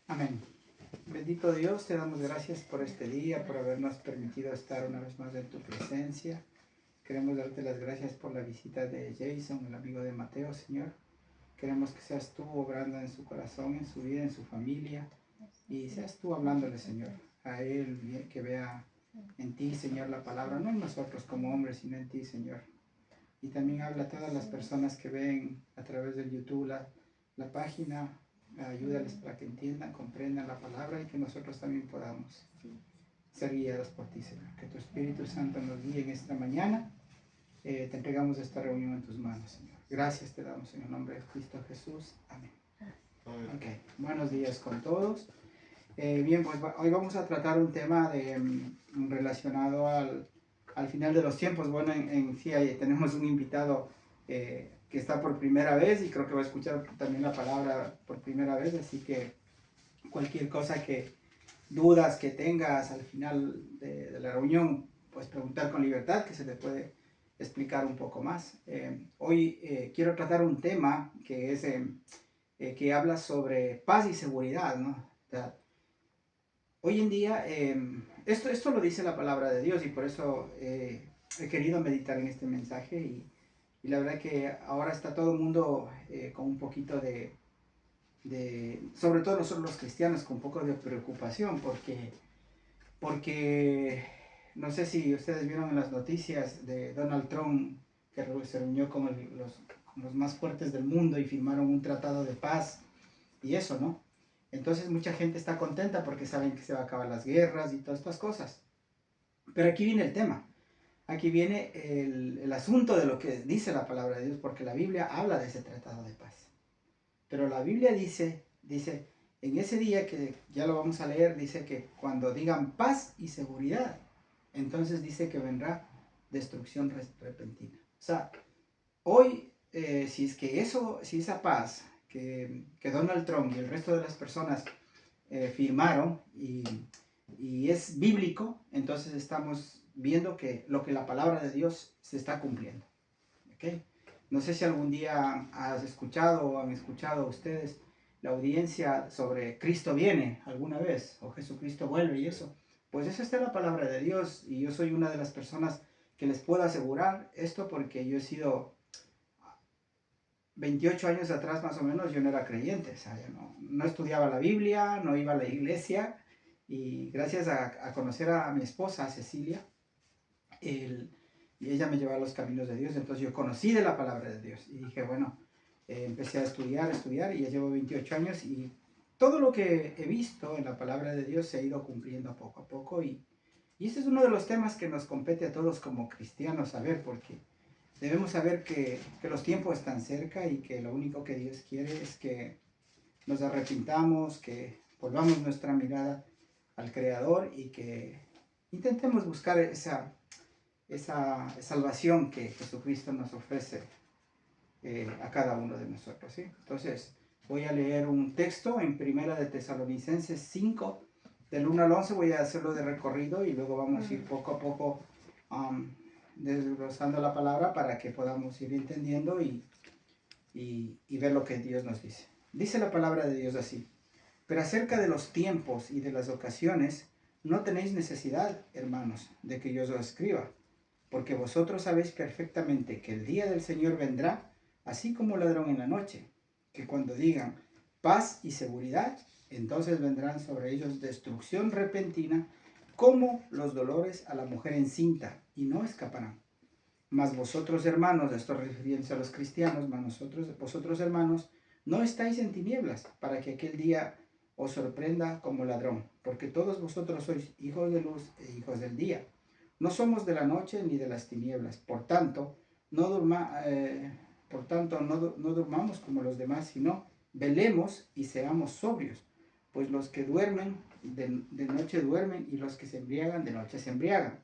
Amén. Bendito Dios, te damos gracias por este día, por habernos permitido estar una vez más en tu presencia. Queremos darte las gracias por la visita de Jason, el amigo de Mateo, Señor. Queremos que seas tú obrando en su corazón, en su vida, en su familia. Y seas tú hablándole, Señor, a él, que vea en ti, Señor, la palabra, no en nosotros como hombres, sino en ti, Señor. Y también habla a todas las personas que ven a través del YouTube la página. Ayúdales para que entiendan, comprendan la palabra y que nosotros también podamos ser guiados por ti, Señor. Que tu Espíritu Santo nos guíe en esta mañana. Te entregamos esta reunión en tus manos, Señor. Gracias te damos en el nombre de Cristo Jesús. Amén. Okay. Buenos días con todos. Bien, pues hoy vamos a tratar un tema relacionado al final de los tiempos. Bueno, sí, tenemos un invitado que está por primera vez y creo que va a escuchar también la palabra por primera vez, así que cualquier cosa dudas que tengas al final de la reunión, pues preguntar con libertad, que se te puede explicar un poco más. Hoy quiero tratar un tema que es que habla sobre paz y seguridad, ¿no? O sea, hoy en día, esto lo dice la palabra de Dios y por eso he querido meditar en este mensaje y la verdad que ahora está todo el mundo con un poquito sobre todo nosotros los cristianos, con un poco de preocupación porque no sé si ustedes vieron en las noticias de Donald Trump que se reunió con los más fuertes del mundo y firmaron un tratado de paz y eso, ¿no? Entonces mucha gente está contenta porque saben que se van a acabar las guerras y todas estas cosas. Pero aquí viene el tema. Aquí viene el asunto de lo que dice la palabra de Dios, porque la Biblia habla de ese tratado de paz. Pero la Biblia dice, en ese día que ya lo vamos a leer, dice que cuando digan paz y seguridad, entonces dice que vendrá destrucción repentina. O sea, hoy, si es que si esa paz que Donald Trump y el resto de las personas firmaron y es bíblico, entonces estamos viendo que lo que la palabra de Dios se está cumpliendo. ¿Okay? No sé si algún día has escuchado o han escuchado ustedes la audiencia sobre Cristo viene alguna vez o Jesucristo vuelve y eso. Pues eso está en la palabra de Dios y yo soy una de las personas que les puedo asegurar esto porque yo he sido 28 años atrás más o menos, yo no era creyente, o sea, yo no estudiaba la Biblia, no iba a la iglesia y gracias a conocer a mi esposa, Cecilia, y ella me llevaba a los caminos de Dios, entonces yo conocí de la palabra de Dios y dije, bueno, empecé a estudiar y ya llevo 28 años y todo lo que he visto en la palabra de Dios se ha ido cumpliendo poco a poco y este es uno de los temas que nos compete a todos como cristianos saber, porque debemos saber que los tiempos están cerca y que lo único que Dios quiere es que nos arrepintamos, que volvamos nuestra mirada al Creador y que intentemos buscar esa salvación que Jesucristo nos ofrece a cada uno de nosotros, ¿sí? Entonces, voy a leer un texto en Primera de Tesalonicenses 5, del 1 al 11, voy a hacerlo de recorrido y luego vamos a ir poco a poco desglosando la palabra para que podamos ir entendiendo y ver lo que Dios nos dice. Dice la palabra de Dios así: pero acerca de los tiempos y de las ocasiones, no tenéis necesidad, hermanos, de que yo os lo escriba, porque vosotros sabéis perfectamente que el día del Señor vendrá, así como ladrón en la noche, que cuando digan paz y seguridad, entonces vendrán sobre ellos destrucción repentina, como los dolores a la mujer encinta, y no escaparán. Mas vosotros, hermanos, esto refiriéndose a los cristianos, mas vosotros, hermanos, no estáis en tinieblas, para que aquel día os sorprenda como ladrón, porque todos vosotros sois hijos de luz e hijos del día. No somos de la noche ni de las tinieblas, por tanto, no durmamos como los demás, sino velemos y seamos sobrios, pues los que duermen de noche duermen y los que se embriagan de noche se embriagan.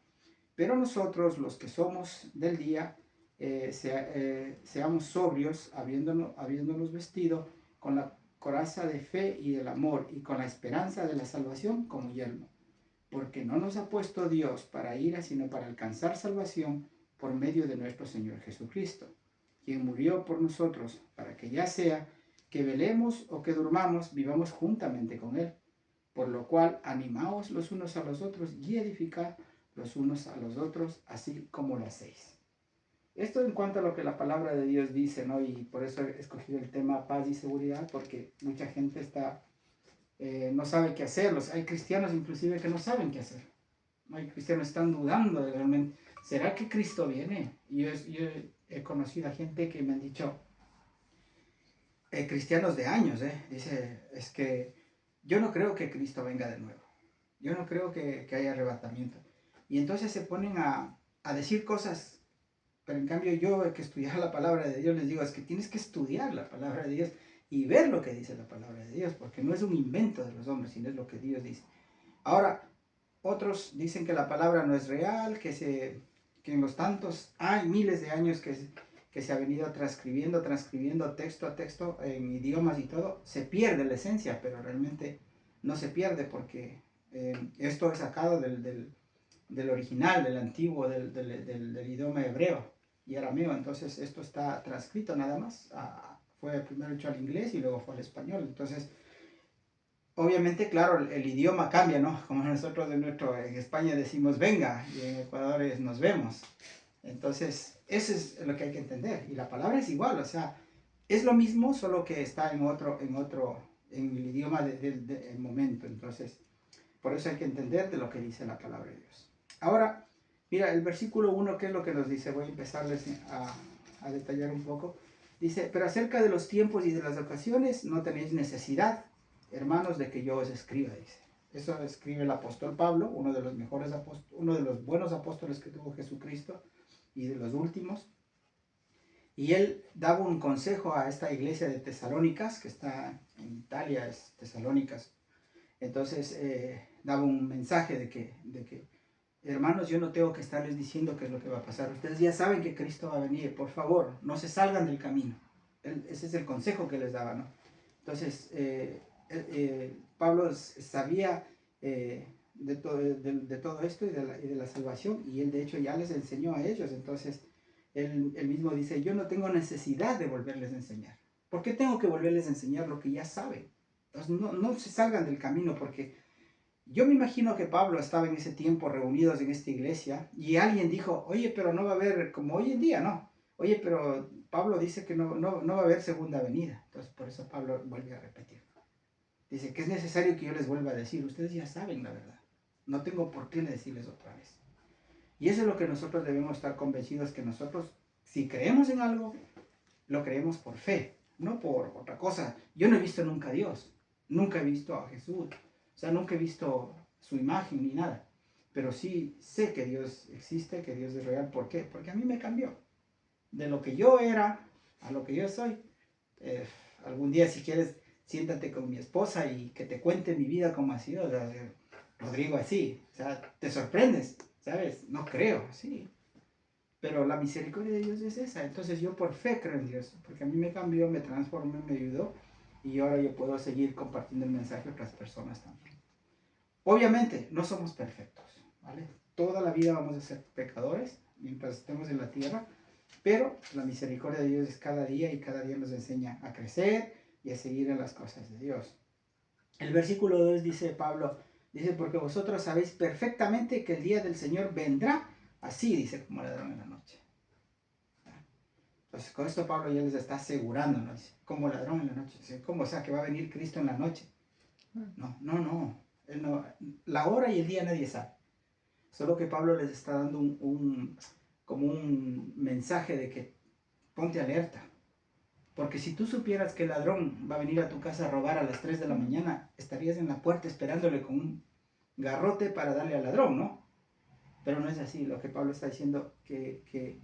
Pero nosotros, los que somos del día, seamos sobrios, habiéndonos vestido con la coraza de fe y del amor y con la esperanza de la salvación como yelmo. Porque no nos ha puesto Dios para ira, sino para alcanzar salvación por medio de nuestro Señor Jesucristo, quien murió por nosotros, para que ya sea que velemos o que durmamos, vivamos juntamente con Él. Por lo cual, animaos los unos a los otros y edificad los unos a los otros, así como lo hacéis. Esto en cuanto a lo que la palabra de Dios dice, ¿no? Y por eso he escogido el tema paz y seguridad, porque mucha gente no sabe qué hacer. Hay cristianos inclusive que no saben qué hacer. Hay cristianos que están dudando de realmente, ¿será que Cristo viene? Yo he conocido a gente que me han dicho, cristianos de años, dice, es que yo no creo que Cristo venga de nuevo. Yo no creo que haya arrebatamiento. Y entonces se ponen a decir cosas, pero en cambio yo que estudiar la palabra de Dios les digo, es que tienes que estudiar la palabra de Dios y ver lo que dice la palabra de Dios, porque no es un invento de los hombres, sino es lo que Dios dice. Ahora, otros dicen que la palabra no es real, que en los tantos, hay miles de años que se ha venido transcribiendo texto a texto en idiomas y todo, se pierde la esencia, pero realmente no se pierde porque esto es sacado del original, del antiguo, del idioma hebreo y arameo. Entonces esto está transcrito nada más. Fue primero hecho al inglés y luego fue al español. Entonces, obviamente, claro, el idioma cambia, ¿no? Como nosotros en España decimos venga y en Ecuador es nos vemos. Entonces, eso es lo que hay que entender. Y la palabra es igual, o sea, es lo mismo, solo que está en el idioma del momento. Entonces, por eso hay que entender de lo que dice la palabra de Dios. Ahora, mira, el versículo 1, ¿qué es lo que nos dice? Voy a empezarles a detallar un poco. Dice, pero acerca de los tiempos y de las ocasiones no tenéis necesidad, hermanos, de que yo os escriba, dice. Eso escribe el apóstol Pablo, uno de los buenos apóstoles que tuvo Jesucristo y de los últimos. Y él daba un consejo a esta iglesia de Tesalónicas, que está en Italia, es Tesalónicas. Entonces daba un mensaje de que, hermanos, yo no tengo que estarles diciendo qué es lo que va a pasar. Ustedes ya saben que Cristo va a venir. Por favor, no se salgan del camino. Ese es el consejo que les daba, ¿no? Entonces, Pablo sabía de todo esto y de la salvación, y él de hecho ya les enseñó a ellos. Entonces, él mismo dice, yo no tengo necesidad de volverles a enseñar. ¿Por qué tengo que volverles a enseñar lo que ya saben? Entonces, no se salgan del camino, porque yo me imagino que Pablo estaba en ese tiempo reunidos en esta iglesia y alguien dijo, oye, pero no va a haber, como hoy en día, ¿no? Oye, pero Pablo dice que no va a haber segunda venida. Entonces, por eso Pablo vuelve a repetir. Dice que es necesario que yo les vuelva a decir, ustedes ya saben la verdad. No tengo por qué decirles otra vez. Y eso es lo que nosotros debemos estar convencidos, que nosotros, si creemos en algo, lo creemos por fe, no por otra cosa. Yo no he visto nunca a Dios, nunca he visto a Jesús, o sea, nunca he visto su imagen ni nada. Pero sí sé que Dios existe, que Dios es real. ¿Por qué? Porque a mí me cambió. De lo que yo era a lo que yo soy. Algún día, si quieres, siéntate con mi esposa y que te cuente mi vida como ha sido. O sea, Rodrigo, así. O sea, te sorprendes, ¿sabes? No creo, sí. Pero la misericordia de Dios es esa. Entonces yo por fe creo en Dios. Porque a mí me cambió, me transformó, me ayudó. Y ahora yo puedo seguir compartiendo el mensaje a otras personas también. Obviamente, no somos perfectos, ¿vale? Toda la vida vamos a ser pecadores mientras estemos en la tierra. Pero la misericordia de Dios es cada día, y cada día nos enseña a crecer y a seguir en las cosas de Dios. El versículo 2 dice Pablo, dice, porque vosotros sabéis perfectamente que el día del Señor vendrá, así dice, como ladrón en la noche. Entonces con esto Pablo ya les está asegurando, ¿no? Dice, como ladrón en la noche. Dice, ¿cómo? O sea, que va a venir Cristo en la noche. No. La hora y el día nadie sabe. Solo que Pablo les está dando como un mensaje de que ponte alerta. Porque si tú supieras que el ladrón va a venir a tu casa a robar a las 3 de la mañana, estarías en la puerta esperándole con un garrote para darle al ladrón, ¿no? Pero no es así. Lo que Pablo está diciendo, que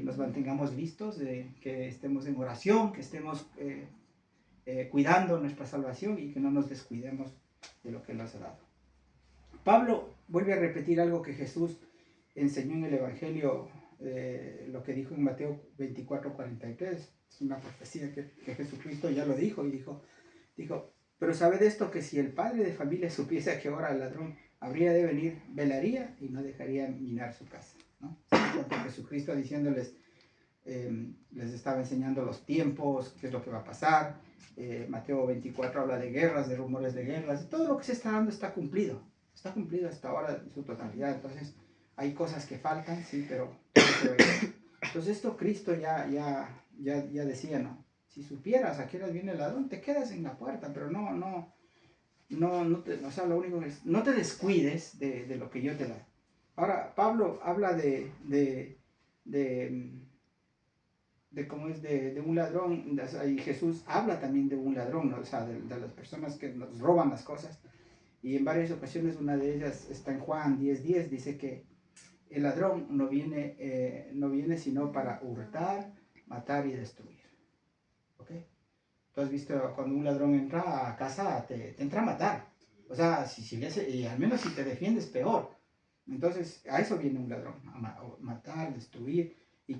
nos mantengamos listos, que estemos en oración, que estemos cuidando nuestra salvación y que no nos descuidemos de lo que nos ha dado. Pablo vuelve a repetir algo que Jesús enseñó en el Evangelio, lo que dijo en Mateo 24:43. Es una profecía que Jesucristo ya lo dijo, y dijo, pero sabed esto, que si el padre de familia supiese a qué hora el ladrón habría de venir, velaría y no dejaría minar su casa, ¿no? Jesucristo diciéndoles, les estaba enseñando los tiempos, qué es lo que va a pasar. Mateo 24 habla de guerras, de rumores de guerras, de todo lo que se está dando está cumplido hasta ahora en su totalidad. Entonces hay cosas que faltan, sí, pero todo se va a ir. Entonces esto Cristo ya decía, ¿no? Si supieras a qué hora viene el ladrón, te quedas en la puerta, pero o sea, lo único es, no te descuides de lo que yo te da. Ahora, Pablo habla de cómo es de un ladrón, y Jesús habla también de un ladrón, ¿no? O sea, de las personas que nos roban las cosas. Y en varias ocasiones, una de ellas está en Juan 10:10, dice que el ladrón no viene sino para hurtar, matar y destruir. ¿Ok? Tú has visto cuando un ladrón entra a casa, te entra a matar. O sea, y al menos si te defiendes, peor. Entonces, a eso viene un ladrón, a matar, destruir. Y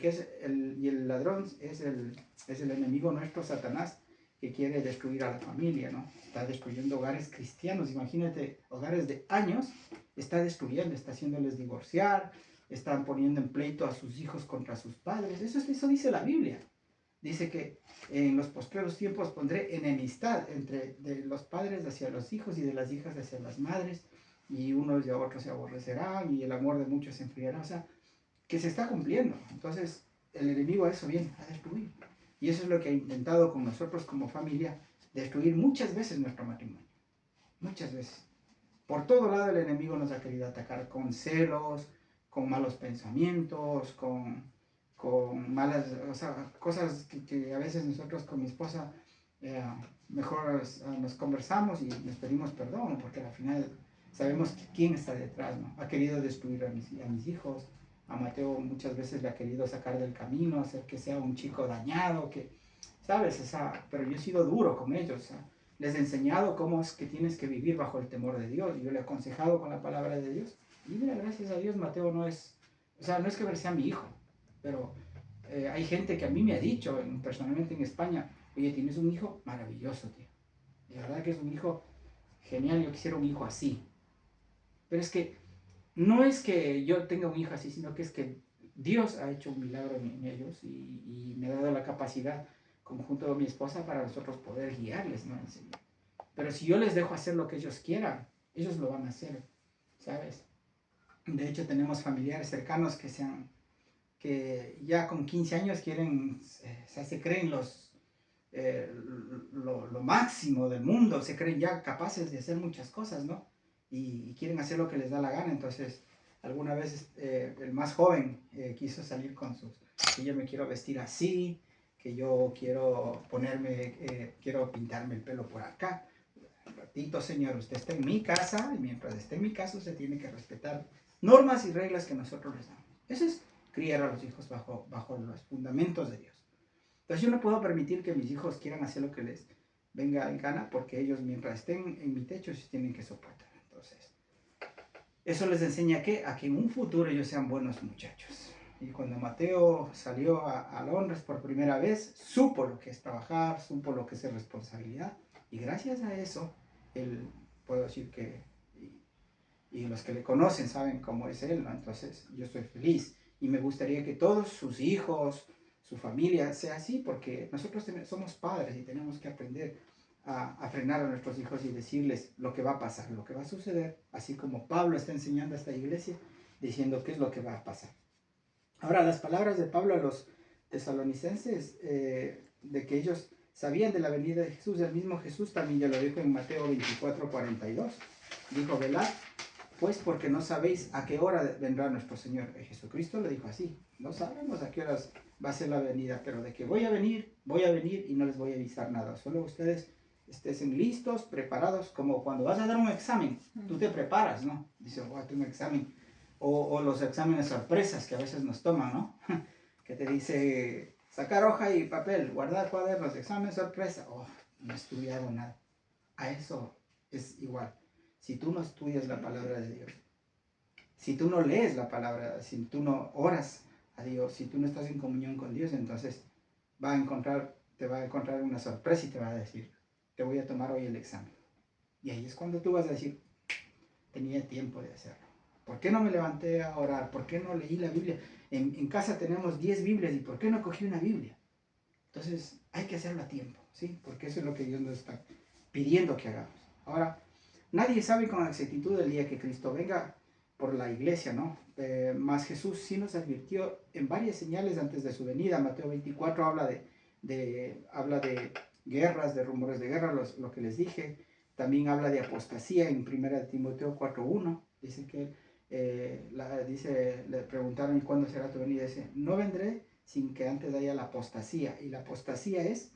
el ladrón es el enemigo nuestro, Satanás, que quiere destruir a la familia, ¿no? Está destruyendo hogares cristianos. Imagínate, hogares de años, está destruyendo, está haciéndoles divorciar, están poniendo en pleito a sus hijos contra sus padres. Eso dice la Biblia. Dice que en los postreros tiempos pondré enemistad de los padres hacia los hijos y de las hijas hacia las madres, y unos y a otros se aborrecerán y el amor de muchos se enfriará. O sea, que se está cumpliendo. Entonces, el enemigo a eso viene, a destruir. Y eso es lo que ha intentado con nosotros como familia, destruir muchas veces nuestro matrimonio. Muchas veces. Por todo lado el enemigo nos ha querido atacar con celos, con malos pensamientos, con malas, o sea, cosas que a veces nosotros con mi esposa mejor nos conversamos y nos pedimos perdón, porque al final sabemos quién está detrás, ¿no? Ha querido destruir a mis hijos. A Mateo muchas veces le ha querido sacar del camino, hacer que sea un chico dañado, ¿sabes? O sea, pero yo he sido duro con ellos, o sea, les he enseñado cómo es que tienes que vivir bajo el temor de Dios. Yo le he aconsejado con la palabra de Dios. Y mira, gracias a Dios, Mateo no es que sea mi hijo, pero hay gente que a mí me ha dicho, personalmente en España, oye, tienes un hijo maravilloso, tío. De verdad que es un hijo genial, yo quisiera un hijo así. Pero es que no es que yo tenga un hijo así, sino que es que Dios ha hecho un milagro en ellos y me ha dado la capacidad, conjunto con mi esposa, para nosotros poder guiarles, ¿no? Pero si yo les dejo hacer lo que ellos quieran, ellos lo van a hacer, ¿sabes? De hecho, tenemos familiares cercanos que ya con 15 años quieren, o sea, se creen lo máximo del mundo, se creen ya capaces de hacer muchas cosas, ¿no? Y quieren hacer lo que les da la gana. Entonces, alguna vez el más joven quiso salir con que yo me quiero vestir así, que yo quiero quiero pintarme el pelo por acá. Un ratito, señor, usted está en mi casa, y mientras esté en mi casa usted tiene que respetar normas y reglas que nosotros les damos. Eso es criar a los hijos bajo los fundamentos de Dios. Entonces yo no puedo permitir que mis hijos quieran hacer lo que les venga en gana, porque ellos mientras estén en mi techo sí tienen que soportar. Entonces, eso les enseña a que en un futuro ellos sean buenos muchachos. Y cuando Mateo salió a Londres por primera vez, supo lo que es trabajar, supo lo que es responsabilidad. Y gracias a eso, él, puedo decir que, y los que le conocen saben cómo es él, ¿no? Entonces yo estoy feliz. Y me gustaría que todos sus hijos, su familia, sea así, porque nosotros somos padres y tenemos que aprender a frenar a nuestros hijos y decirles lo que va a pasar, lo que va a suceder, así como Pablo está enseñando a esta iglesia, diciendo qué es lo que va a pasar. Ahora, las palabras de Pablo a los tesalonicenses, de que ellos sabían de la venida de Jesús, el mismo Jesús también ya lo dijo en Mateo 24:42. Dijo, velad, pues porque no sabéis a qué hora vendrá nuestro Señor. Jesucristo le dijo así, no sabemos a qué horas va a ser la venida, pero de que voy a venir y no les voy a avisar nada. Solo ustedes estén listos, preparados, como cuando vas a dar un examen, tú te preparas, ¿no? Dices, voy a hacer un examen. O los exámenes sorpresas que a veces nos toman, ¿no? Que te dice, sacar hoja y papel, guardar cuadernos, examen sorpresa. Oh, no he estudiado nada. A eso es igual. Si tú no estudias la palabra de Dios, si tú no lees la palabra, si tú no oras a Dios, si tú no estás en comunión con Dios, entonces te va a encontrar una sorpresa y te va a decir, te voy a tomar hoy el examen. Y ahí es cuando tú vas a decir, tenía tiempo de hacerlo. ¿Por qué no me levanté a orar? ¿Por qué no leí la Biblia? en casa tenemos 10 Biblias, ¿y por qué no cogí una Biblia? Entonces hay que hacerlo a tiempo, ¿sí? Porque eso es lo que Dios nos está pidiendo que hagamos. Ahora, nadie sabe con exactitud el día que Cristo venga por la iglesia, ¿no? Mas Jesús sí nos advirtió en varias señales antes de su venida. Mateo 24 habla de guerras, de rumores de guerra, lo que les dije. También habla de apostasía en 1 Timoteo 4:1. Dice que le preguntaron, ¿y cuándo será tu venida? Dice, no vendré sin que antes haya la apostasía. Y la apostasía es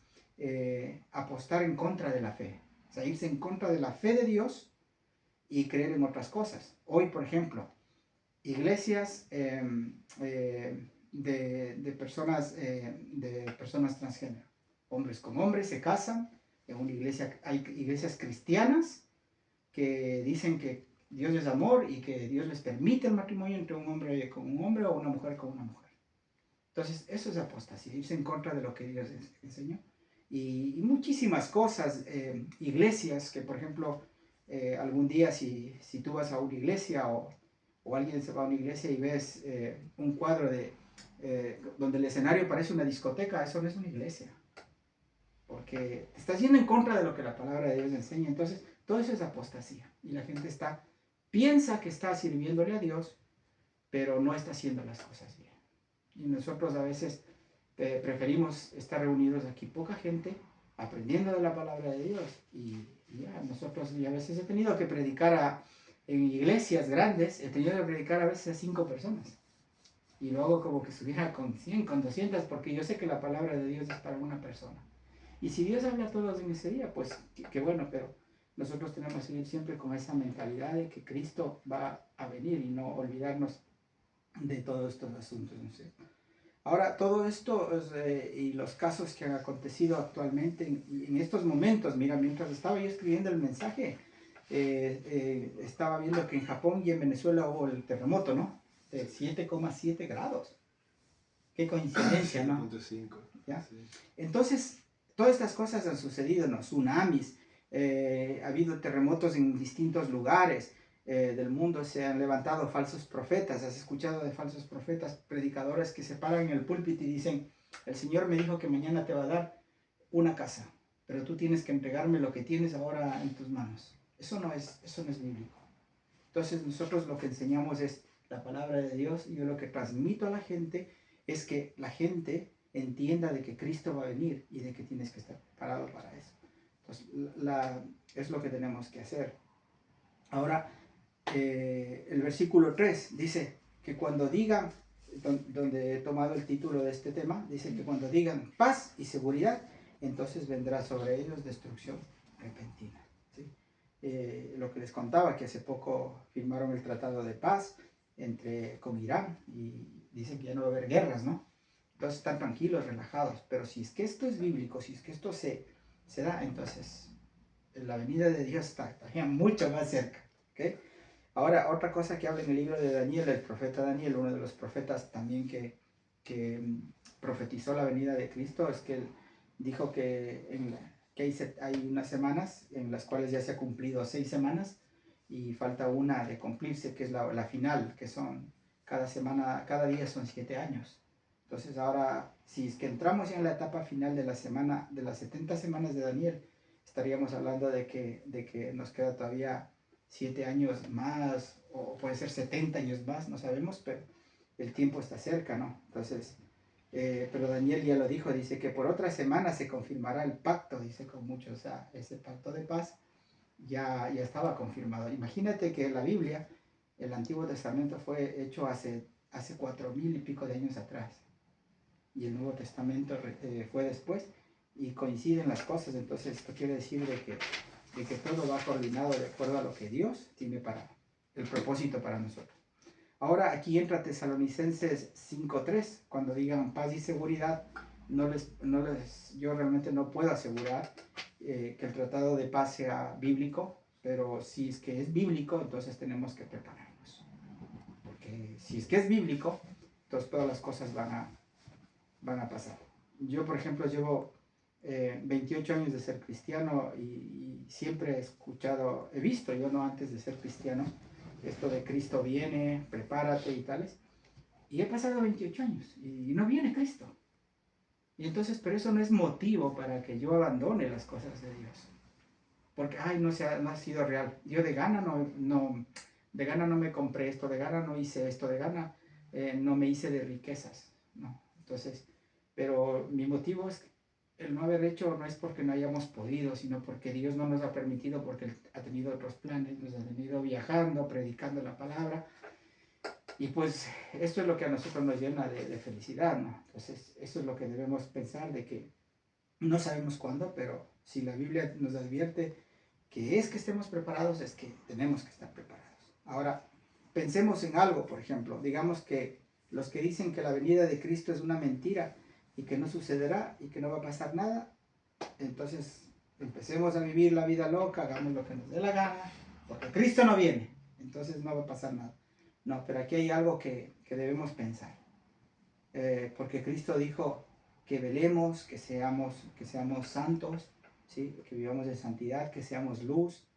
apostar en contra de la fe. O sea, irse en contra de la fe de Dios y creer en otras cosas. Hoy, por ejemplo, iglesias de personas transgénero. Hombres con hombres se casan. En una iglesia hay iglesias cristianas que dicen que Dios es amor y que Dios les permite el matrimonio entre un hombre con un hombre o una mujer con una mujer. Entonces, eso es apostasía, irse en contra de lo que Dios enseñó. Y muchísimas cosas, iglesias que, por ejemplo, algún día si tú vas a una iglesia o alguien se va a una iglesia y ves un cuadro donde el escenario parece una discoteca, eso no es una iglesia. Porque te estás yendo en contra de lo que la palabra de Dios enseña. Entonces, todo eso es apostasía. Y la gente piensa que está sirviéndole a Dios, pero no está haciendo las cosas bien. Y nosotros a veces preferimos estar reunidos aquí poca gente, aprendiendo de la palabra de Dios. Y ya, nosotros, y a veces he tenido que predicar en iglesias grandes, he tenido que predicar a veces a 5 personas. Y luego como que estuviera con 100, con 200, porque yo sé que la palabra de Dios es para una persona. Y si Dios habla a todos en ese día, pues qué bueno, pero nosotros tenemos que ir siempre con esa mentalidad de que Cristo va a venir y no olvidarnos de todos estos asuntos, ¿no sé? Ahora, todo esto y los casos que han acontecido actualmente en estos momentos, mira, mientras estaba yo escribiendo el mensaje, estaba viendo que en Japón y en Venezuela hubo el terremoto, ¿no? De 7,7 grados. Qué coincidencia, ¿no? 7.5. ¿Ya? Sí. Entonces, todas estas cosas han sucedido, ¿no? Tsunamis, ha habido terremotos en distintos lugares del mundo, se han levantado falsos profetas. ¿Has escuchado de falsos profetas, predicadores que se paran en el púlpito y dicen, el Señor me dijo que mañana te va a dar una casa, pero tú tienes que entregarme lo que tienes ahora en tus manos? Eso no es bíblico. Entonces nosotros lo que enseñamos es la palabra de Dios, y yo lo que transmito a la gente es que la gente entienda de que Cristo va a venir y de que tienes que estar preparado para eso. Entonces, es lo que tenemos que hacer. Ahora, el versículo 3 dice que cuando digan, donde he tomado el título de este tema, dice que cuando digan paz y seguridad, entonces vendrá sobre ellos destrucción repentina. ¿Sí? Lo que les contaba, que hace poco firmaron el tratado de paz con Irán y dicen que ya no va a haber guerras, ¿no? Entonces están tranquilos, relajados, pero si es que esto es bíblico, si es que esto se da, entonces la venida de Dios está mucho más cerca, ¿ok? Ahora, otra cosa que habla en el libro de Daniel, el profeta Daniel, uno de los profetas también que profetizó la venida de Cristo, es que él dijo que hay unas semanas en las cuales ya se ha cumplido 6 semanas y falta una de cumplirse, que es la final, que son cada semana, cada día son 7 años. Entonces ahora, si es que entramos ya en la etapa final de las 70 semanas de Daniel, estaríamos hablando de que nos queda todavía 7 años más, o puede ser 70 años más, no sabemos, pero el tiempo está cerca, ¿no? Entonces, pero Daniel ya lo dijo, dice que por otra semana se confirmará el pacto, dice con muchos, o sea, ese pacto de paz ya estaba confirmado. Imagínate que la Biblia, el Antiguo Testamento fue hecho hace 4,000 y pico de años atrás, y el Nuevo Testamento fue después, y coinciden las cosas. Entonces esto quiere decir de que todo va coordinado de acuerdo a lo que Dios tiene para el propósito para nosotros. Ahora aquí entra Tesalonicenses 5:3, cuando digan paz y seguridad, yo realmente no puedo asegurar que el tratado de paz sea bíblico, pero si es que es bíblico, entonces tenemos que prepararnos, porque si es que es bíblico, entonces todas las cosas van a pasar. Yo, por ejemplo, llevo 28 años de ser cristiano y siempre he visto, yo no antes de ser cristiano, esto de Cristo viene, prepárate y tales, Y he pasado 28 años y no viene Cristo. Y entonces, pero eso no es motivo para que yo abandone las cosas de Dios. Porque, ay, no ha sido real. Yo de gana de gana no me compré esto, de gana no hice esto, de gana no me hice de riquezas. No. Entonces, pero mi motivo es el no haber hecho no es porque no hayamos podido, sino porque Dios no nos ha permitido, porque Él ha tenido otros planes, nos ha tenido viajando, predicando la palabra. Y pues esto es lo que a nosotros nos llena de felicidad, ¿no? Entonces, eso es lo que debemos pensar, de que no sabemos cuándo, pero si la Biblia nos advierte que es que estemos preparados, es que tenemos que estar preparados. Ahora, pensemos en algo, por ejemplo, digamos que los que dicen que la venida de Cristo es una mentira y que no sucederá y que no va a pasar nada, entonces empecemos a vivir la vida loca, hagamos lo que nos dé la gana, porque Cristo no viene, entonces no va a pasar nada. No, pero aquí hay algo que debemos pensar, porque Cristo dijo que velemos, que seamos santos, ¿sí? Que vivamos de santidad, que seamos luz,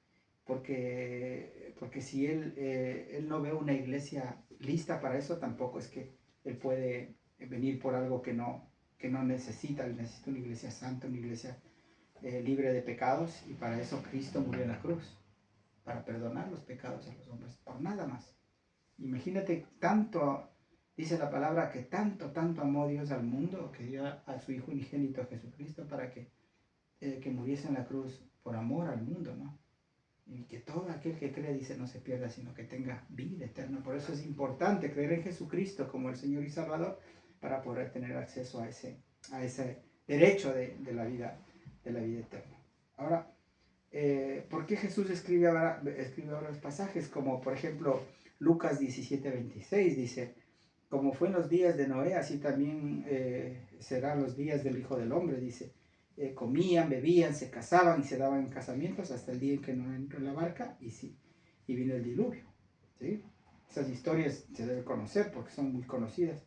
porque si Él no ve una iglesia lista para eso, tampoco es que Él puede venir por algo que no necesita. Él necesita una iglesia santa, una iglesia libre de pecados, y para eso Cristo murió en la cruz, para perdonar los pecados a los hombres, por nada más. Imagínate, tanto, dice la palabra, que tanto amó Dios al mundo, que dio a su Hijo unigénito Jesucristo para que muriese en la cruz por amor al mundo, ¿no? Y que todo aquel que cree, dice, no se pierda, sino que tenga vida eterna. Por eso es importante creer en Jesucristo como el Señor y Salvador, para poder tener acceso a ese derecho de la vida eterna. Ahora, ¿por qué Jesús escribe ahora los pasajes? Como por ejemplo Lucas 17:26 dice: como fue en los días de Noé, así también serán los días del Hijo del Hombre, dice. Comían, bebían, se casaban y se daban en casamientos hasta el día en que Noé entró en la barca y vino el diluvio, ¿sí? Esas historias se deben conocer porque son muy conocidas.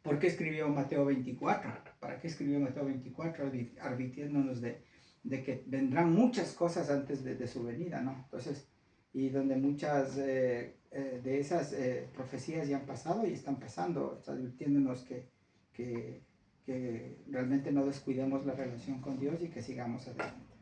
¿Por qué escribió Mateo 24? ¿Para qué escribió Mateo 24? Advirtiéndonos de que vendrán muchas cosas antes de su venida, ¿no? Entonces, y donde muchas de esas profecías ya han pasado y están pasando, está advirtiéndonos que realmente no descuidemos la relación con Dios y que sigamos adelante.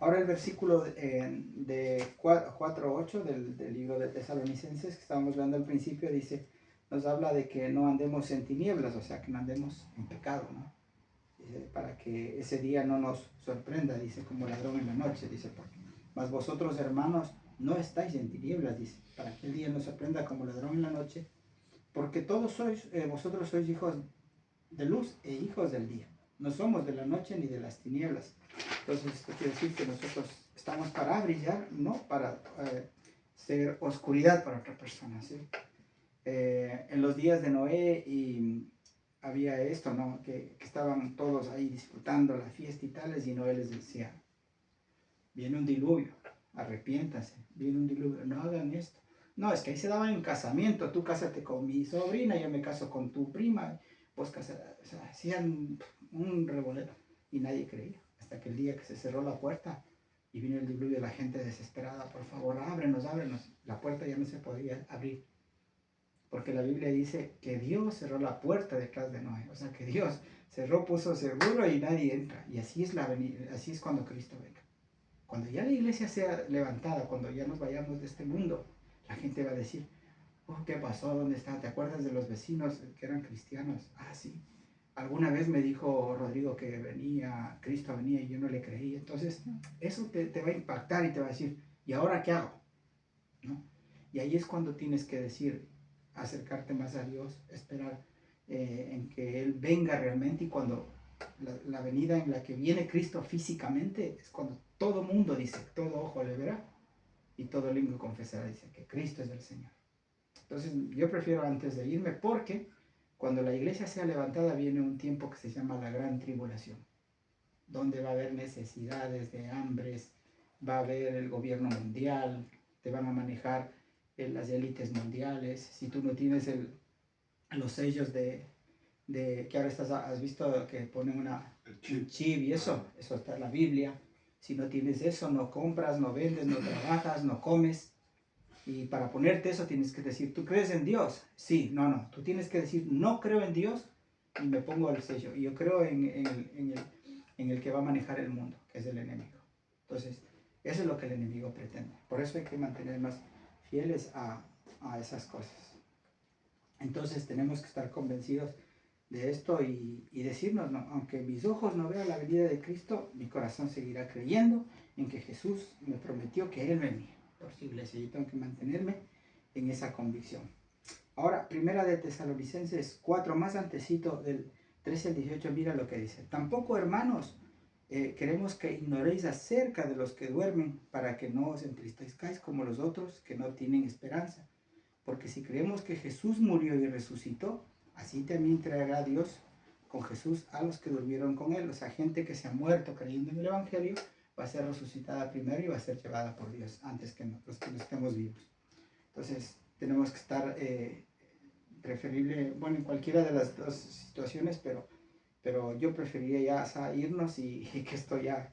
Ahora el versículo de 4:8 del libro de Tesalonicenses que estábamos hablando al principio dice, nos habla de que no andemos en tinieblas, o sea, que no andemos en pecado, ¿no? Para que ese día no nos sorprenda, dice, como ladrón en la noche, dice, porque mas vosotros, hermanos, no estáis en tinieblas, dice, para que el día no sorprenda como ladrón en la noche, porque todos vosotros sois hijos de luz e hijos del día. No somos de la noche ni de las tinieblas. Entonces, esto quiere decir que nosotros estamos para brillar, no para ser oscuridad para otra persona, ¿sí? En los días de Noé había esto, ¿no? Que estaban todos ahí disfrutando la fiesta y tales, y Noé les decía, viene un diluvio, arrepiéntase, viene un diluvio, no hagan esto. No, es que ahí se daban en casamiento, tú cásate con mi sobrina, yo me caso con tu prima, vos casarás, o sea, hacían un revolero y nadie creía, hasta que el día que se cerró la puerta y vino el diluvio, la gente desesperada, por favor, ábrenos, la puerta ya no se podía abrir, porque la Biblia dice que Dios cerró la puerta detrás de Noé, o sea que Dios cerró, puso seguro y nadie entra, y así es así es cuando Cristo venga. Cuando ya la iglesia sea levantada, cuando ya nos vayamos de este mundo, la gente va a decir, oh, ¿qué pasó? ¿Dónde está? ¿Te acuerdas de los vecinos que eran cristianos? Ah, sí. Alguna vez me dijo Rodrigo que Cristo venía y yo no le creí. Entonces, eso te va a impactar y te va a decir, ¿y ahora qué hago? ¿No? Y ahí es cuando tienes que decir, acercarte más a Dios, esperar en que Él venga realmente, y cuando la venida en la que viene Cristo físicamente es cuando todo mundo dice, todo ojo le verá y todo lengua confesará, dice que Cristo es el Señor. Entonces yo prefiero antes de irme, porque cuando la iglesia sea levantada viene un tiempo que se llama la gran tribulación, donde va a haber necesidades de hambres, va a haber el gobierno mundial, te van a manejar las élites mundiales. Si tú no tienes los sellos de que ahora has visto que ponen un chip y eso está en la Biblia. Si no tienes eso, no compras, no vendes, no trabajas, no comes. Y para ponerte eso tienes que decir, ¿tú crees en Dios? Sí, no. Tú tienes que decir, no creo en Dios y me pongo el sello. Y yo creo en el que va a manejar el mundo, que es el enemigo. Entonces, eso es lo que el enemigo pretende. Por eso hay que mantenernos fieles a esas cosas. Entonces tenemos que estar convencidos de esto y decirnos, no, aunque mis ojos no vean la venida de Cristo, mi corazón seguirá creyendo en que Jesús me prometió que Él venía por su iglesia. Yo tengo que mantenerme en esa convicción. Ahora, primera de Tesalonicenses 4, más antecito del 13 al 18, mira lo que dice. Tampoco, hermanos, queremos que ignoréis acerca de los que duermen, para que no os entristezcáis como los otros que no tienen esperanza. Porque si creemos que Jesús murió y resucitó, así también traerá Dios con Jesús a los que durmieron con Él. O sea, gente que se ha muerto creyendo en el Evangelio va a ser resucitada primero y va a ser llevada por Dios antes que nosotros que no estemos vivos. Entonces, tenemos que estar preferible, bueno, en cualquiera de las dos situaciones, pero yo preferiría ya irnos y que esto ya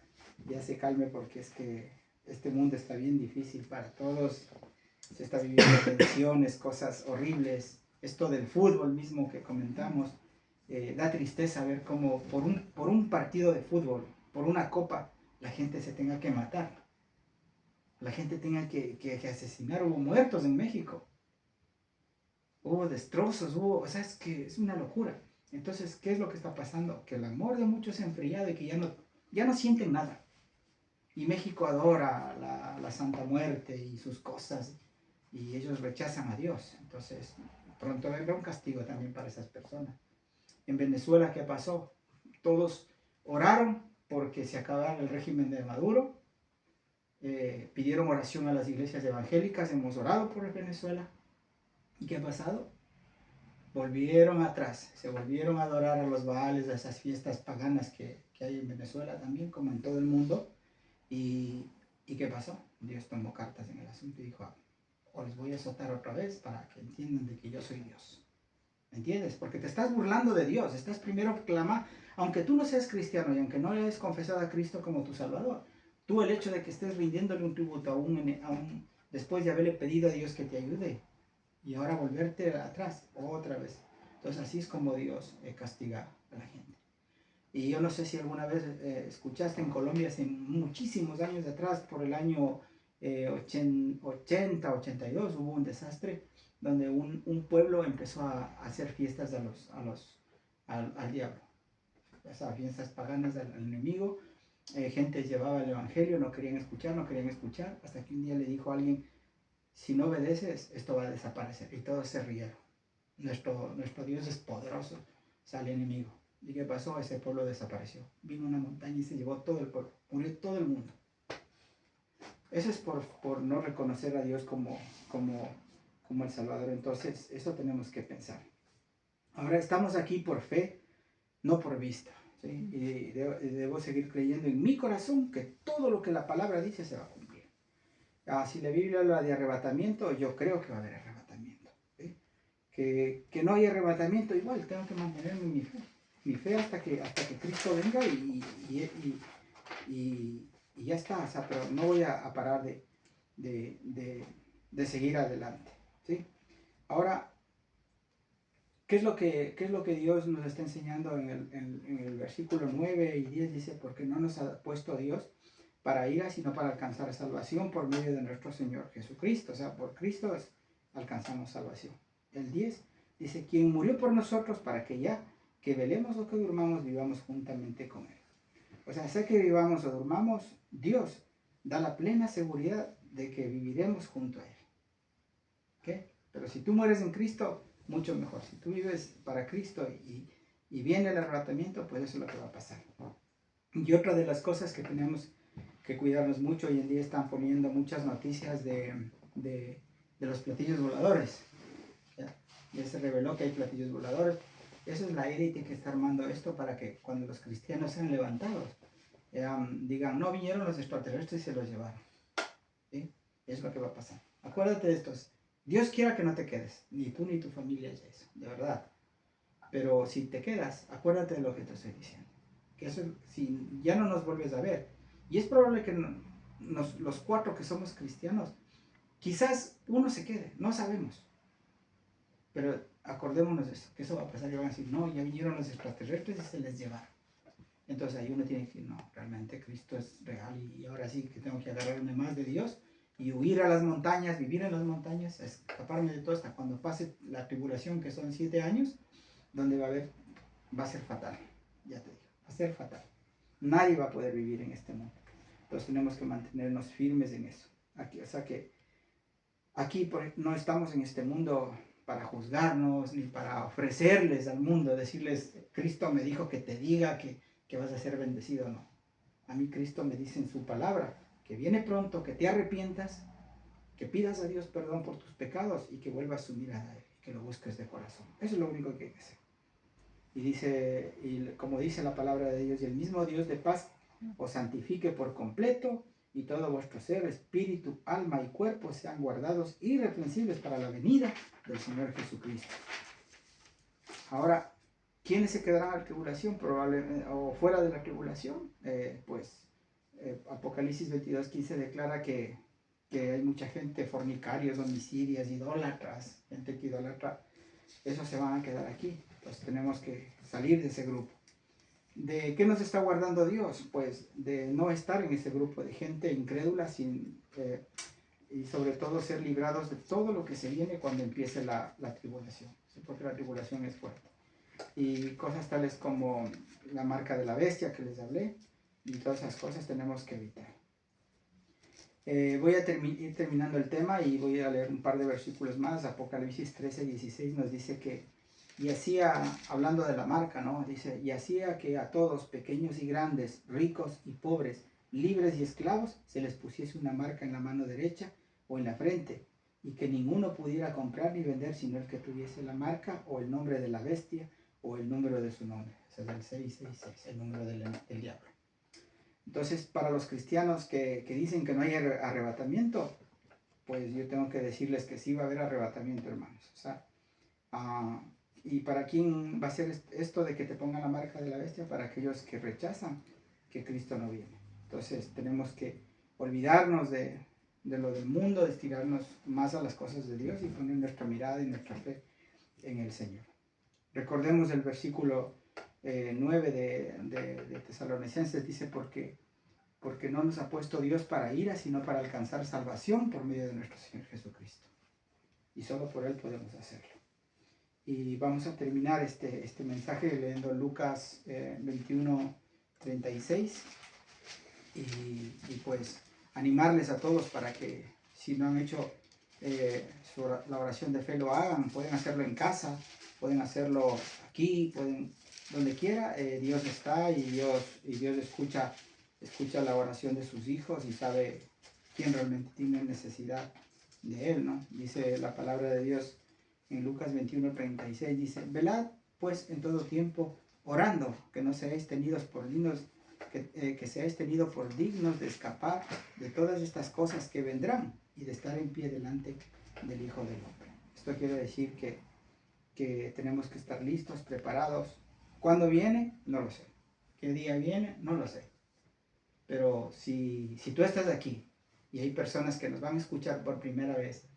se calme, porque es que este mundo está bien difícil para todos. Se está viviendo tensiones, cosas horribles. Esto del fútbol mismo que comentamos, da tristeza ver cómo por un partido de fútbol, por una copa, la gente se tenga que matar. La gente tenga que asesinar. Hubo muertos en México. Hubo destrozos, o sea, es que es una locura. Entonces, ¿qué es lo que está pasando? Que el amor de muchos se ha enfriado y que ya no sienten nada. Y México adora la Santa Muerte y sus cosas, y ellos rechazan a Dios. Entonces, pronto vendrá un castigo también para esas personas. En Venezuela, ¿qué pasó? Todos oraron porque se acabara el régimen de Maduro, pidieron oración a las iglesias evangélicas, hemos orado por Venezuela. ¿Y qué ha pasado? Volvieron atrás, se volvieron a adorar a los Baales, a esas fiestas paganas que hay en Venezuela también, como en todo el mundo. ¿Y qué pasó? Dios tomó cartas en el asunto y dijo, o les voy a azotar otra vez para que entiendan de que yo soy Dios. ¿Me entiendes? Porque te estás burlando de Dios. Estás primero clamando, aunque tú no seas cristiano y aunque no le hayas confesado a Cristo como tu Salvador, tú el hecho de que estés rindiéndole un tributo después de haberle pedido a Dios que te ayude, y ahora volverte atrás otra vez. Entonces así es como Dios castiga a la gente. Y yo no sé si alguna vez escuchaste, en Colombia hace muchísimos años atrás, por el año 80, 82, hubo un desastre donde un pueblo empezó a hacer fiestas al diablo. O sea, fiestas paganas al enemigo. Gente llevaba el evangelio, no querían escuchar, hasta que un día le dijo a alguien, si no obedeces, esto va a desaparecer. Y todos se rieron. Nuestro Dios es poderoso, sale enemigo. ¿Y qué pasó? Ese pueblo desapareció. Vino una montaña y se llevó todo el pueblo. Murió todo el mundo. Eso es por no reconocer a Dios como el Salvador. Entonces, eso tenemos que pensar. Ahora, estamos aquí por fe, no por vista. ¿Sí? Y debo seguir creyendo en mi corazón que todo lo que la palabra dice se va a cumplir. Si la Biblia habla de arrebatamiento, yo creo que va a haber arrebatamiento. ¿Sí? Que no hay arrebatamiento, igual tengo que mantenerme en mi fe. Mi fe hasta que Cristo venga y ya está. O sea, pero no voy a parar de seguir adelante. ¿Sí? Ahora, ¿qué es lo que Dios nos está enseñando en el versículo 9 y 10? Dice, porque no nos ha puesto Dios para ira, sino para alcanzar salvación por medio de nuestro Señor Jesucristo. O sea, por Cristo alcanzamos salvación. El 10 dice, quien murió por nosotros para que ya que velemos o que durmamos, vivamos juntamente con Él. O sea que vivamos o durmamos, Dios da la plena seguridad de que viviremos junto a Él. ¿Okay? Pero si tú mueres en Cristo, mucho mejor. Si tú vives para Cristo y viene el arrebatamiento, pues eso es lo que va a pasar. Y otra de las cosas que tenemos que cuidarnos mucho, hoy en día están poniendo muchas noticias de los platillos voladores. Ya se reveló que hay platillos voladores. Eso es la élite que está armando esto para que cuando los cristianos sean levantados, digan, no vinieron los extraterrestres y se los llevaron. ¿Sí? Es lo que va a pasar. Acuérdate de esto. Dios quiera que no te quedes, ni tú ni tu familia, eso, de verdad. Pero si te quedas, acuérdate de lo que te estoy diciendo. Que eso, si ya no nos vuelves a ver. Y es probable que los 4 que somos cristianos Quizás uno se quede, no sabemos. Pero acordémonos de eso, que eso va a pasar y van a decir, no, ya vinieron los extraterrestres y se les llevaron. Entonces ahí uno tiene que decir, no, realmente Cristo es real y ahora sí que tengo que agarrarme más de Dios y huir a las montañas, vivir en las montañas, escaparme de todo hasta cuando pase la tribulación, que son 7 años, donde va a ser fatal, ya te digo, va a ser fatal. Nadie va a poder vivir en este mundo. Entonces tenemos que mantenernos firmes en eso. Aquí, o sea que aquí no estamos en este mundo para juzgarnos ni para ofrecerles al mundo, decirles, Cristo me dijo que te diga que vas a ser bendecido. No. A mí Cristo me dice en su palabra que viene pronto, que te arrepientas, que pidas a Dios perdón por tus pecados y que vuelvas su mirada a Él, que lo busques de corazón. Eso es lo único que hay que hacer. Y dice, y como dice la palabra de Dios, y el mismo Dios de paz os santifique por completo y todo vuestro ser, espíritu, alma y cuerpo sean guardados irreprensibles para la venida del Señor Jesucristo. Ahora, ¿quiénes se quedarán a la tribulación? Probablemente, o fuera de la tribulación, Apocalipsis 22:15 declara que hay mucha gente, fornicarios, homicidios, idólatras, gente que idolatra, esos se van a quedar aquí. Entonces tenemos que salir de ese grupo. ¿De qué nos está guardando Dios? Pues de no estar en ese grupo de gente incrédula y sobre todo ser librados de todo lo que se viene cuando empiece la tribulación, ¿sí? Porque la tribulación es fuerte. Y cosas tales como la marca de la bestia que les hablé, y todas esas cosas tenemos que evitar. Voy a ir terminando el tema y voy a leer un par de versículos más. Apocalipsis 13:16 nos dice que, y hacía, hablando de la marca, ¿no? Dice, y hacía que a todos, pequeños y grandes, ricos y pobres, libres y esclavos, se les pusiese una marca en la mano derecha o en la frente, y que ninguno pudiera comprar ni vender sino el que tuviese la marca o el nombre de la bestia o el número de su nombre. Ese es el 666, el número del diablo. Entonces, para los cristianos que dicen que no hay arrebatamiento, pues yo tengo que decirles que sí va a haber arrebatamiento, hermanos. O sea, ¿y para quién va a ser esto de que te pongan la marca de la bestia? Para aquellos que rechazan que Cristo no viene. Entonces, tenemos que olvidarnos de lo del mundo, estirarnos más a las cosas de Dios y poner nuestra mirada y nuestra fe en el Señor. Recordemos el versículo 9 de Tesalonicenses, dice, porque no nos ha puesto Dios para ira, sino para alcanzar salvación por medio de nuestro Señor Jesucristo. Y solo por Él podemos hacerlo. Y vamos a terminar este mensaje leyendo Lucas 21:36 y pues animarles a todos para que si no han hecho la oración de fe lo hagan. Pueden hacerlo en casa, pueden hacerlo aquí, pueden donde quiera. Dios está y Dios escucha la oración de sus hijos y sabe quién realmente tiene necesidad de Él, ¿no? Dice la palabra de Dios en Lucas 21:36, dice, velad pues en todo tiempo orando, que no seáis tenidos por dignos, que seáis tenidos por dignos de escapar de todas estas cosas que vendrán y de estar en pie delante del Hijo del Hombre. Esto quiere decir que tenemos que estar listos, preparados. ¿Cuándo viene? No lo sé. ¿Qué día viene? No lo sé. Pero si tú estás aquí y hay personas que nos van a escuchar por primera vez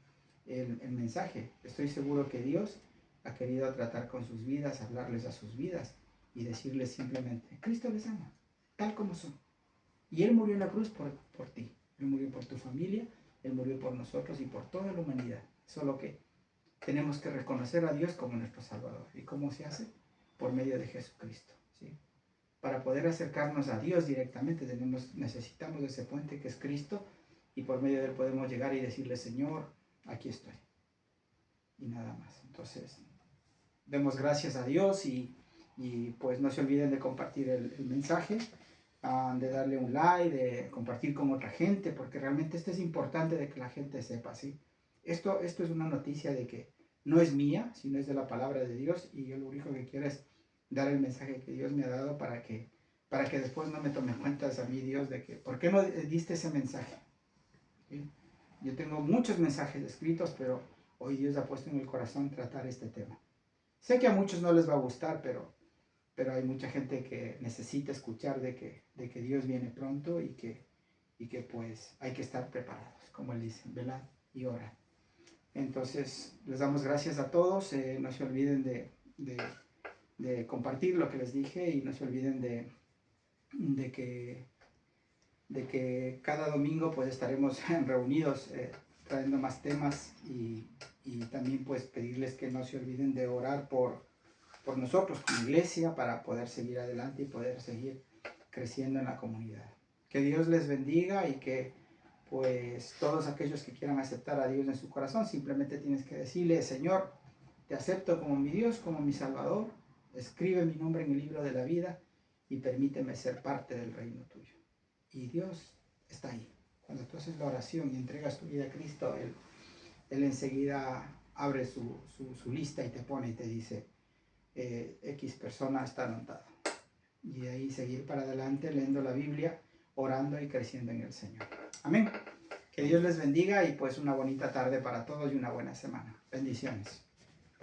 el mensaje, estoy seguro que Dios ha querido tratar con sus vidas, hablarles a sus vidas y decirles simplemente, Cristo les ama, tal como son. Y Él murió en la cruz por ti, Él murió por tu familia, Él murió por nosotros y por toda la humanidad. Solo que tenemos que reconocer a Dios como nuestro Salvador. ¿Y cómo se hace? Por medio de Jesucristo, ¿sí? Para poder acercarnos a Dios directamente necesitamos ese puente que es Cristo y por medio de Él podemos llegar y decirle, Señor, aquí estoy. Y nada más. Entonces, demos gracias a Dios y pues no se olviden de compartir el mensaje, de darle un like, de compartir con otra gente, porque realmente esto es importante de que la gente sepa, ¿sí? Esto es una noticia de que no es mía, sino es de la palabra de Dios y yo lo único que quiero es dar el mensaje que Dios me ha dado para que después no me tome cuentas a mí Dios de que, ¿por qué no diste ese mensaje? ¿Sí? Yo tengo muchos mensajes escritos, pero hoy Dios ha puesto en el corazón tratar este tema. Sé que a muchos no les va a gustar, pero hay mucha gente que necesita escuchar de que Dios viene pronto y que pues hay que estar preparados, como Él dice, velad y oran. Entonces, les damos gracias a todos. No se olviden de compartir lo que les dije y no se olviden de que cada domingo pues estaremos reunidos trayendo más temas y también pues pedirles que no se olviden de orar por nosotros como iglesia para poder seguir adelante y poder seguir creciendo en la comunidad. Que Dios les bendiga y que pues todos aquellos que quieran aceptar a Dios en su corazón, simplemente tienes que decirle: Señor, te acepto como mi Dios, como mi Salvador, escribe mi nombre en el libro de la vida y permíteme ser parte del reino tuyo. Y Dios está ahí. Cuando tú haces la oración y entregas tu vida a Cristo, Él enseguida abre su lista y te pone y te dice: X persona está anotada. Y de ahí seguir para adelante leyendo la Biblia, orando y creciendo en el Señor. Amén. Que Dios les bendiga y pues una bonita tarde para todos y una buena semana. Bendiciones.